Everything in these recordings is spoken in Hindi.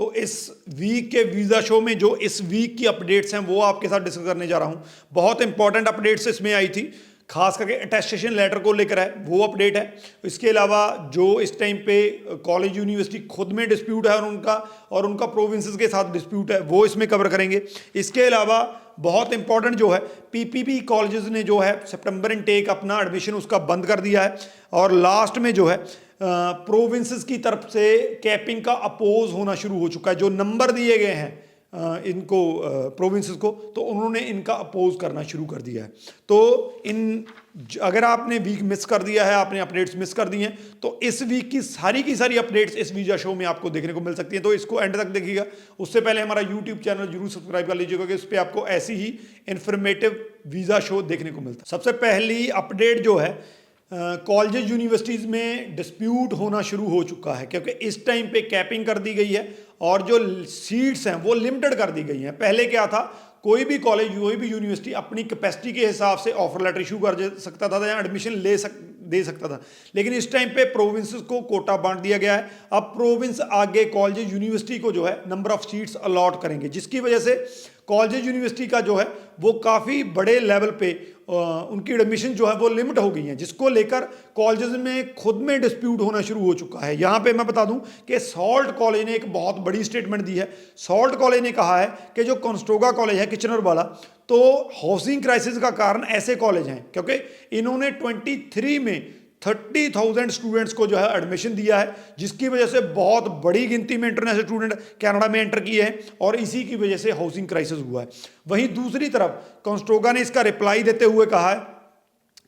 तो इस वीक के वीज़ा शो में जो इस वीक की अपडेट्स हैं वो आपके साथ डिस्कस करने जा रहा हूँ। बहुत इंपॉर्टेंट अपडेट्स इसमें आई थी, खास करके अटेस्टेशन लेटर को लेकर है, वो अपडेट है। इसके अलावा जो इस टाइम पे कॉलेज यूनिवर्सिटी खुद में डिस्प्यूट है और उनका प्रोविंसेस के साथ डिस्प्यूट है, वो इसमें कवर करेंगे। इसके अलावा बहुत इंपॉर्टेंट जो है, पीपीपी कॉलेजेस ने जो है सितंबर इनटेक अपना एडमिशन उसका बंद कर दिया है, और लास्ट में जो है प्रोविंसेस की तरफ से कैपिंग का अपोज होना शुरू हो चुका है। जो नंबर दिए गए हैं इनको प्रोविंसेस को, तो उन्होंने इनका अपोज करना शुरू कर दिया है। तो अगर आपने वीक मिस कर दिया है, आपने अपडेट्स मिस कर दी हैं, तो इस वीक की सारी अपडेट्स इस वीजा शो में आपको देखने को मिल सकती हैं। तो इसको एंड तक देखिएगा। उससे पहले हमारा यूट्यूब चैनल जरूर सब्सक्राइब कर लीजिएगा, कि इस पर आपको ऐसी ही इंफॉर्मेटिव वीजा शो देखने को मिलता है। सबसे पहली अपडेट जो है, कॉलेज यूनिवर्सिटीज़ में डिस्प्यूट होना शुरू हो चुका है, क्योंकि इस टाइम पे कैपिंग कर दी गई है और जो सीट्स हैं वो लिमिटेड कर दी गई हैं। पहले क्या था, कोई भी कॉलेज, कोई भी यूनिवर्सिटी अपनी कैपेसिटी के हिसाब से ऑफर लेटर इशू कर सकता था या एडमिशन दे सकता था, लेकिन इस टाइम पे प्रोविंसेस को कोटा बांट दिया गया है। अब प्रोविंस आगे कॉलेज यूनिवर्सिटी को जो है नंबर ऑफ सीट्स अलॉट करेंगे, जिसकी वजह से कॉलेज यूनिवर्सिटी का जो है वो काफ़ी बड़े लेवल पे उनकी एडमिशन जो है वो लिमिट हो गई है, जिसको लेकर कॉलेजेस में खुद में डिस्प्यूट होना शुरू हो चुका है। यहाँ पे मैं बता दूं कि सॉल्ट कॉलेज ने एक बहुत बड़ी स्टेटमेंट दी है। सॉल्ट कॉलेज ने कहा है कि जो कॉन्स्टोगा कॉलेज है किचनर वाला, तो हाउसिंग क्राइसिस का कारण ऐसे कॉलेज हैं क्योंकि इन्होंने 23 में 30,000 स्टूडेंट्स को जो है एडमिशन दिया है, जिसकी वजह से बहुत बड़ी गिनती में इंटरनेशनल स्टूडेंट कनाडा में एंटर किए हैं, और इसी की वजह से हाउसिंग क्राइसिस हुआ है। वहीं दूसरी तरफ कॉन्स्टोगा ने इसका रिप्लाई देते हुए कहा है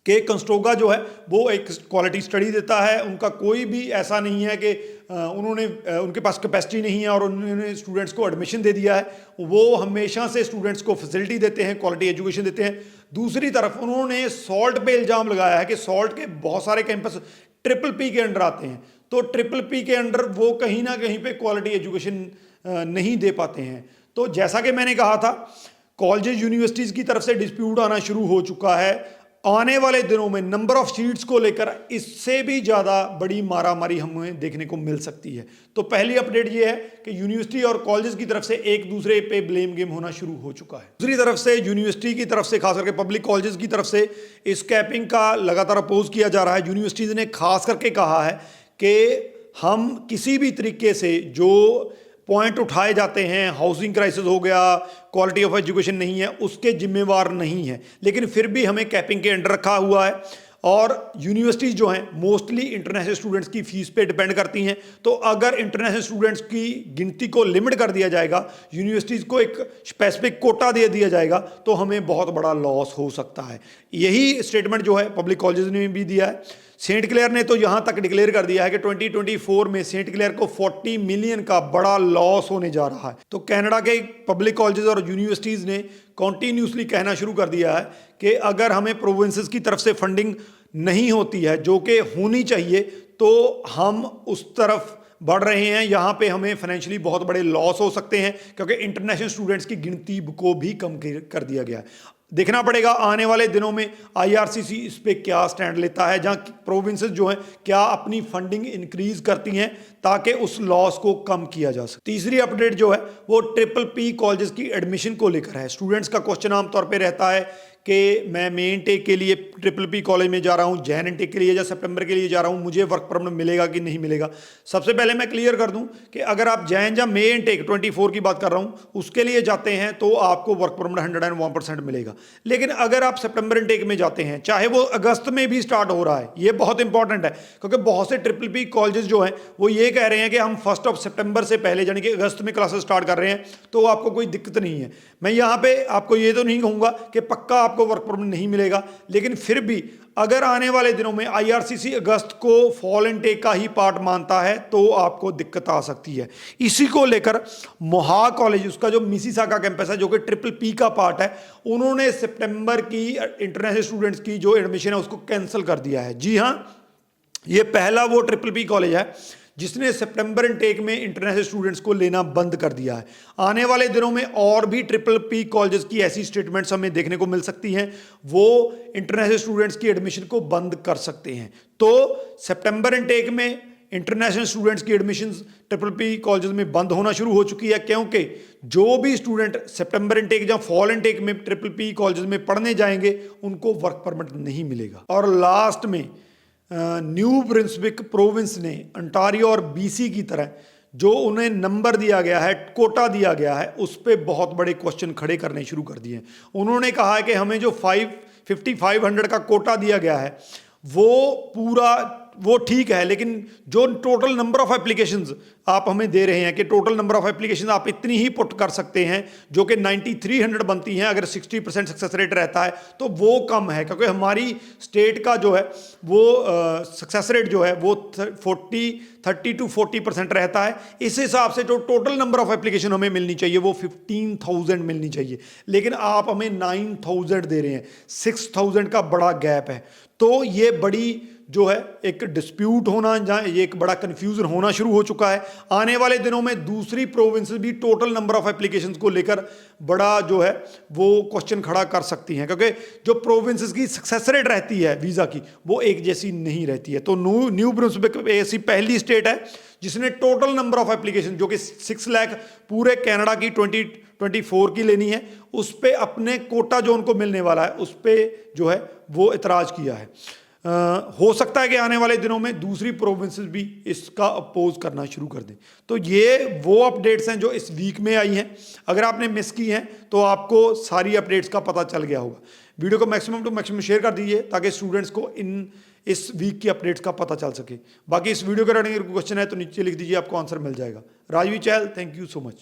कि कॉन्स्टोगा जो है वो एक क्वालिटी स्टडी देता है, उनका कोई भी ऐसा नहीं है कि उनके पास कैपेसिटी नहीं है और उन्होंने स्टूडेंट्स को एडमिशन दे दिया है। वो हमेशा से स्टूडेंट्स को फैसिलिटी देते हैं, क्वालिटी एजुकेशन देते हैं। दूसरी तरफ उन्होंने सॉल्ट पे इल्ज़ाम लगाया है कि सॉल्ट के बहुत सारे कैंपस ट्रिपल पी के अंडर आते हैं, तो ट्रिपल पी के अंडर वो कहीं ना कहीं पे क्वालिटी एजुकेशन नहीं दे पाते हैं। तो जैसा कि मैंने कहा था, कॉलेज यूनिवर्सिटीज़ की तरफ से डिस्प्यूट आना शुरू हो चुका है। आने वाले दिनों में नंबर ऑफ सीट्स को लेकर इससे भी ज़्यादा बड़ी मारामारी हमें देखने को मिल सकती है। तो पहली अपडेट ये है कि यूनिवर्सिटी और कॉलेजेस की तरफ से एक दूसरे पे ब्लेम गेम होना शुरू हो चुका है। दूसरी तरफ से यूनिवर्सिटी की तरफ से, खास करके पब्लिक कॉलेजेस की तरफ से इस कैपिंग का लगातार अपोज किया जा रहा है। यूनिवर्सिटीज़ ने खास करके कहा है कि हम किसी भी तरीके से जो पॉइंट उठाए जाते हैं, हाउसिंग क्राइसिस हो गया, क्वालिटी ऑफ एजुकेशन नहीं है, उसके जिम्मेवार नहीं है, लेकिन फिर भी हमें कैपिंग के अंडर रखा हुआ है। और यूनिवर्सिटीज़ जो हैं मोस्टली इंटरनेशनल स्टूडेंट्स की फ़ीस पे डिपेंड करती हैं, तो अगर इंटरनेशनल स्टूडेंट्स की गिनती को लिमिट कर दिया जाएगा, यूनिवर्सिटीज़ को एक स्पेसिफिक कोटा दे दिया जाएगा, तो हमें बहुत बड़ा लॉस हो सकता है। यही स्टेटमेंट जो है पब्लिक कॉलेजेस ने भी दिया है। सेंट क्लेयर ने तो यहाँ तक डिक्लेयर कर दिया है कि 2024 में सेंट क्लेयर को 40 मिलियन का बड़ा लॉस होने जा रहा है। तो कनाडा के पब्लिक कॉलेजेस और यूनिवर्सिटीज़ ने कॉन्टीन्यूसली कहना शुरू कर दिया है कि अगर हमें प्रोविंसेस की तरफ से फंडिंग नहीं होती है, जो कि होनी चाहिए, तो हम उस तरफ बढ़ रहे हैं। यहाँ पे हमें फाइनेंशियली बहुत बड़े लॉस हो सकते हैं, क्योंकि इंटरनेशनल स्टूडेंट्स की गिनती को भी कम कर दिया गया है। देखना पड़ेगा आने वाले दिनों में आईआरसीसी इस पे क्या स्टैंड लेता है, जहाँ प्रोविंसेस जो हैं क्या अपनी फंडिंग इंक्रीज करती हैं ताकि उस लॉस को कम किया जा सके। तीसरी अपडेट जो है वो ट्रिपल पी कॉलेजेस की एडमिशन को लेकर है। स्टूडेंट्स का क्वेश्चन आमतौर पे रहता है कि मैं मे इनटेक के लिए ट्रिपल पी कॉलेज में जा रहा हूँ, जैन इनटेक के लिए या सितंबर के लिए जा रहा हूँ, मुझे वर्क परमिट मिलेगा कि नहीं मिलेगा। सबसे पहले मैं क्लियर कर दूं कि अगर आप जैन या मे इनटेक 24 की बात कर रहा हूँ उसके लिए जाते हैं तो आपको वर्क परमिट 101% मिलेगा। लेकिन अगर आप सितंबर इनटेक में जाते हैं, चाहे वो अगस्त में भी स्टार्ट हो रहा है, ये बहुत इंपॉर्टेंट है, क्योंकि बहुत से ट्रिपल पी कॉलेजेस जो हैं वो ये कह रहे हैं कि हम 1 सितंबर से पहले यानी कि अगस्त में क्लासेस स्टार्ट कर रहे हैं, तो आपको कोई दिक्कत नहीं है। मैं यहाँ पे आपको ये तो नहीं कहूँगा कि पक्का आपको वर्क परमिट नहीं मिलेगा, लेकिन फिर भी अगर आने वाले दिनों में आईआरसीसी अगस्त को फॉल इनटेक का ही पार्ट मानता है तो आपको दिक्कत आ सकती है। इसी को लेकर मोहा कॉलेज, उसका जो मिसिसागा कैंपस है जो कि ट्रिपल पी का पार्ट है, उन्होंने सितंबर की इंटरनेशनल स्टूडेंट्स की जो एडमिशन है उसको कैंसिल कर दिया है। जी हाँ, ये पहला वो ट्रिपल पी कॉलेज है जिसने सितंबर इनटेक में इंटरनेशनल स्टूडेंट्स को लेना बंद कर दिया है। आने वाले दिनों में और भी ट्रिपल पी कॉलेजेस की ऐसी स्टेटमेंट्स हमें देखने को मिल सकती हैं, वो इंटरनेशनल स्टूडेंट्स की एडमिशन को बंद कर सकते हैं। तो सितंबर इनटेक में इंटरनेशनल स्टूडेंट्स की एडमिशन्स ट्रिपल पी कॉलेजेस में बंद होना शुरू हो चुकी है, क्योंकि जो भी स्टूडेंट सितंबर इनटेक या फॉल इनटेक में ट्रिपल पी कॉलेजेस में पढ़ने जाएंगे उनको वर्क परमिट नहीं मिलेगा। और लास्ट में न्यू ब्रिंसविक प्रोविंस ने अंटारियो और बीसी की तरह जो उन्हें नंबर दिया गया है, कोटा दिया गया है, उस पर बहुत बड़े क्वेश्चन खड़े करने शुरू कर दिए हैं। उन्होंने कहा है कि हमें जो 5500 का कोटा दिया गया है वो ठीक है, लेकिन जो टोटल नंबर ऑफ एप्लीकेशंस आप हमें दे रहे हैं कि टोटल नंबर ऑफ एप्लीकेशंस आप इतनी ही पुट कर सकते हैं जो कि 9300 बनती हैं, अगर 60% सक्सेस रेट रहता है तो वो कम है, क्योंकि हमारी स्टेट का जो है वो सक्सेस रेट जो है वो 30 to 40% रहता है। इस हिसाब से जो टोटल नंबर ऑफ एप्लीकेशन हमें मिलनी चाहिए वो 15,000 मिलनी चाहिए, लेकिन आप हमें 9,000 दे रहे हैं, 6,000 का बड़ा गैप है। तो ये बड़ी जो है एक डिस्प्यूट होना, जहाँ ये एक बड़ा कन्फ्यूजन होना शुरू हो चुका है। आने वाले दिनों में दूसरी प्रोविंसेस भी टोटल नंबर ऑफ एप्लीकेशंस को लेकर बड़ा जो है वो क्वेश्चन खड़ा कर सकती हैं, क्योंकि जो प्रोविंसेस की सक्सेस रेट रहती है वीज़ा की वो एक जैसी नहीं रहती है। तो न्यू ब्रिंसविक ऐसी पहली स्टेट है जिसने टोटल नंबर ऑफ एप्लीकेशन जो कि 6 लाख पूरे कनाडा की 2024 की लेनी है, उस पर अपने कोटा जो उनको मिलने वाला है उस पर जो है वो इतराज़ किया है। हो सकता है कि आने वाले दिनों में दूसरी प्रोविंसेस भी इसका अपोज करना शुरू कर दें। तो ये वो अपडेट्स हैं जो इस वीक में आई हैं। अगर आपने मिस की हैं तो आपको सारी अपडेट्स का पता चल गया होगा। वीडियो को मैक्सिमम टू मैक्सिमम शेयर कर दीजिए ताकि स्टूडेंट्स को इस वीक की अपडेट्स का पता चल सके। बाकी इस वीडियो के रिगार्डिंग क्वेश्चन है तो नीचे लिख दीजिए, आपको आंसर मिल जाएगा। राजवी चहल, थैंक यू सो मच।